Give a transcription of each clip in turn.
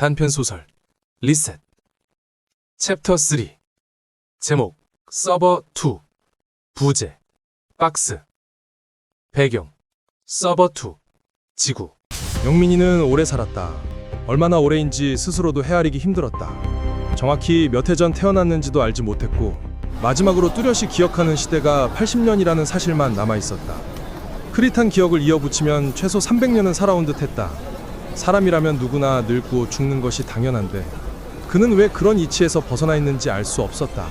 단편소설 리셋 챕터 3 제목 서버 2 부재 박스 배경 서버 2 지구 영민이는 오래 살았다. 얼마나 오래인지 스스로도 헤아리기 힘들었다. 정확히 몇 해 전 태어났는지도 알지 못했고 마지막으로 뚜렷이 기억하는 시대가 80년이라는 사실만 남아있었다. 흐릿한 기억을 이어붙이면 최소 300년은 살아온 듯했다. 사람이라면 누구나 늙고 죽는 것이 당연한데 그는 왜 그런 이치에서 벗어나 있는지 알 수 없었다.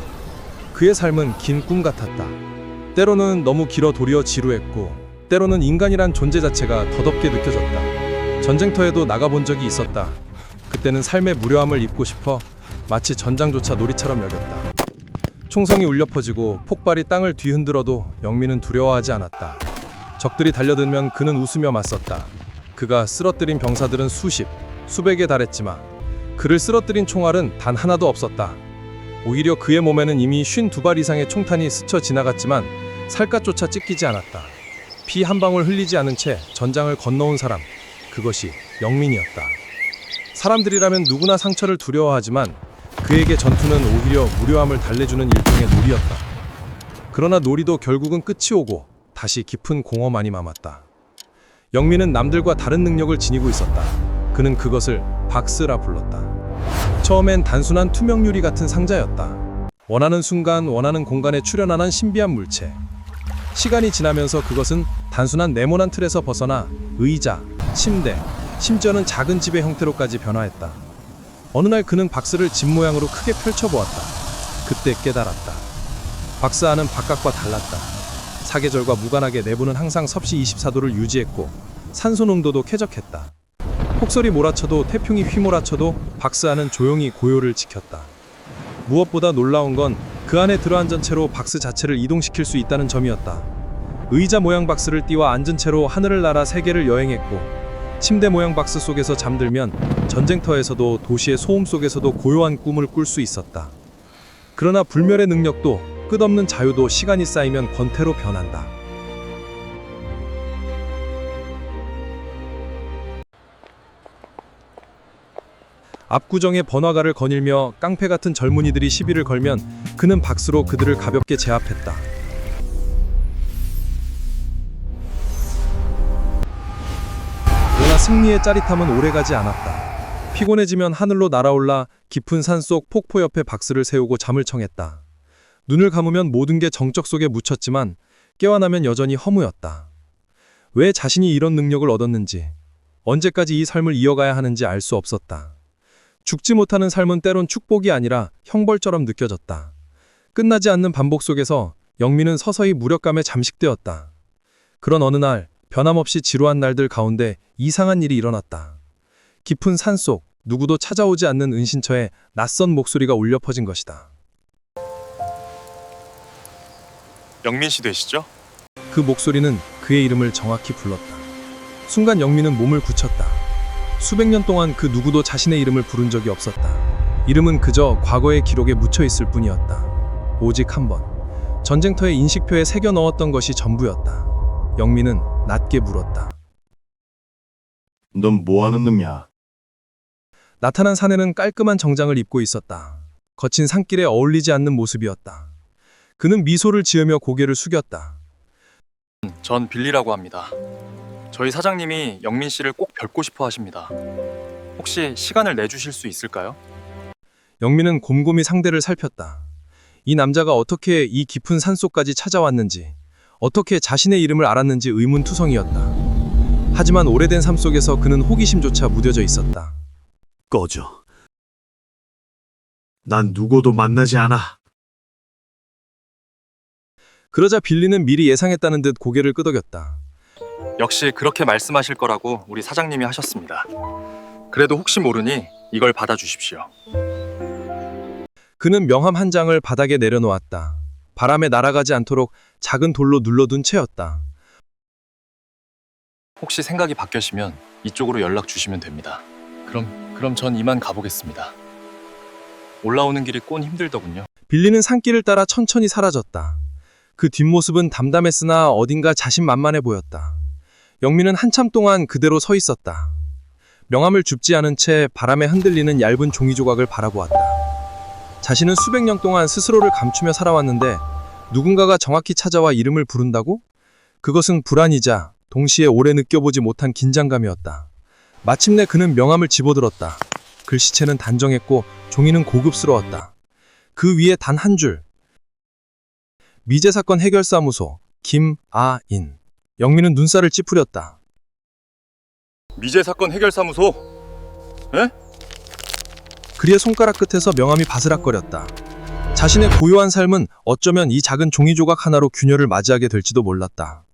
그의 삶은 긴 꿈 같았다. 때로는 너무 길어 도리어 지루했고 때로는 인간이란 존재 자체가 더덥게 느껴졌다. 전쟁터에도 나가본 적이 있었다. 그때는 삶의 무료함을 입고 싶어 마치 전장조차 놀이처럼 여겼다. 총성이 울려 퍼지고 폭발이 땅을 뒤흔들어도 영민은 두려워하지 않았다. 적들이 달려들면 그는 웃으며 맞섰다. 그가 쓰러뜨린 병사들은 수십, 수백에 달했지만 그를 쓰러뜨린 총알은 단 하나도 없었다. 오히려 그의 몸에는 이미 52발 이상의 총탄이 스쳐 지나갔지만 살갗조차 찢기지 않았다. 피 한 방울 흘리지 않은 채 전장을 건너온 사람, 그것이 영민이었다. 사람들이라면 누구나 상처를 두려워하지만 그에게 전투는 오히려 무료함을 달래주는 일종의 놀이였다. 그러나 놀이도 결국은 끝이 오고 다시 깊은 공허만이 남았다. 영민은 남들과 다른 능력을 지니고 있었다. 그는 그것을 박스라 불렀다. 처음엔 단순한 투명 유리 같은 상자였다. 원하는 순간 원하는 공간에 출현하는 신비한 물체. 시간이 지나면서 그것은 단순한 네모난 틀에서 벗어나 의자, 침대, 심지어는 작은 집의 형태로까지 변화했다. 어느 날 그는 박스를 집 모양으로 크게 펼쳐보았다. 그때 깨달았다. 박스 안은 바깥과 달랐다. 사계절과 무관하게 내부는 항상 섭씨 24도를 유지했고 산소 농도도 쾌적했다. 폭설이 몰아쳐도 태풍이 휘몰아쳐도 박스 안은 조용히 고요를 지켰다. 무엇보다 놀라운 건 그 안에 들어앉은 채로 박스 자체를 이동시킬 수 있다는 점이었다. 의자 모양 박스를 띄워 앉은 채로 하늘을 날아 세계를 여행했고 침대 모양 박스 속에서 잠들면 전쟁터에서도 도시의 소음 속에서도 고요한 꿈을 꿀 수 있었다. 그러나 불멸의 능력도 끝없는 자유도 시간이 쌓이면 권태로 변한다. 압구정의 번화가를 거닐며 깡패 같은 젊은이들이 시비를 걸면 그는 박수로 그들을 가볍게 제압했다. 그러나 승리의 짜릿함은 오래가지 않았다. 피곤해지면 하늘로 날아올라 깊은 산속 폭포 옆에 박스를 세우고 잠을 청했다. 눈을 감으면 모든 게 정적 속에 묻혔지만 깨어나면 여전히 허무였다. 왜 자신이 이런 능력을 얻었는지, 언제까지 이 삶을 이어가야 하는지 알 수 없었다. 죽지 못하는 삶은 때론 축복이 아니라 형벌처럼 느껴졌다. 끝나지 않는 반복 속에서 영민은 서서히 무력감에 잠식되었다. 그런 어느 날 변함없이 지루한 날들 가운데 이상한 일이 일어났다. 깊은 산속 누구도 찾아오지 않는 은신처에 낯선 목소리가 울려 퍼진 것이다. 영민 씨 되시죠? 그 목소리는 그의 이름을 정확히 불렀다. 순간 영민은 몸을 굳혔다. 수백 년 동안 그 누구도 자신의 이름을 부른 적이 없었다. 이름은 그저 과거의 기록에 묻혀 있을 뿐이었다. 오직 한 번, 전쟁터의 인식표에 새겨 넣었던 것이 전부였다. 영민은 낮게 물었다. 넌 뭐하는 놈이야? 나타난 사내는 깔끔한 정장을 입고 있었다. 거친 산길에 어울리지 않는 모습이었다. 그는 미소를 지으며 고개를 숙였다. 전 빌리라고 합니다. 저희 사장님이 영민 씨를 꼭 뵙고 싶어 하십니다. 혹시 시간을 내주실 수 있을까요? 영민은 곰곰이 상대를 살폈다. 이 남자가 어떻게 이 깊은 산속까지 찾아왔는지, 어떻게 자신의 이름을 알았는지 의문투성이었다. 하지만 오래된 삶 속에서 그는 호기심조차 무뎌져 있었다. 꺼져. 난 누구도 만나지 않아. 그러자 빌리는 미리 예상했다는 듯 고개를 끄덕였다. 역시 그렇게 말씀하실 거라고 우리 사장님이 하셨습니다. 그래도 혹시 모르니 이걸 받아주십시오. 그는 명함 한 장을 바닥에 내려놓았다. 바람에 날아가지 않도록 작은 돌로 눌러둔 채였다. 혹시 생각이 바뀌시면 이쪽으로 연락 주시면 됩니다. 그럼 전 이만 가보겠습니다. 올라오는 길이 꼰 힘들더군요. 빌리는 산길을 따라 천천히 사라졌다. 그 뒷모습은 담담했으나 어딘가 자신만만해 보였다. 영민은 한참 동안 그대로 서 있었다. 명함을 줍지 않은 채 바람에 흔들리는 얇은 종이 조각을 바라보았다. 자신은 수백 년 동안 스스로를 감추며 살아왔는데 누군가가 정확히 찾아와 이름을 부른다고? 그것은 불안이자 동시에 오래 느껴보지 못한 긴장감이었다. 마침내 그는 명함을 집어들었다. 글씨체는 단정했고 종이는 고급스러웠다. 그 위에 단 한 줄. 미제사건 해결사무소 김아인. 영민은 눈살을 찌푸렸다. 미제 사건 해결사무소. 그리의 손가락 끝에서 명함이 바스락거렸다. 자신의 고요한 삶은 어쩌면 이 작은 종이 조각 하나로 균열을 맞이하게 될지도 몰랐다.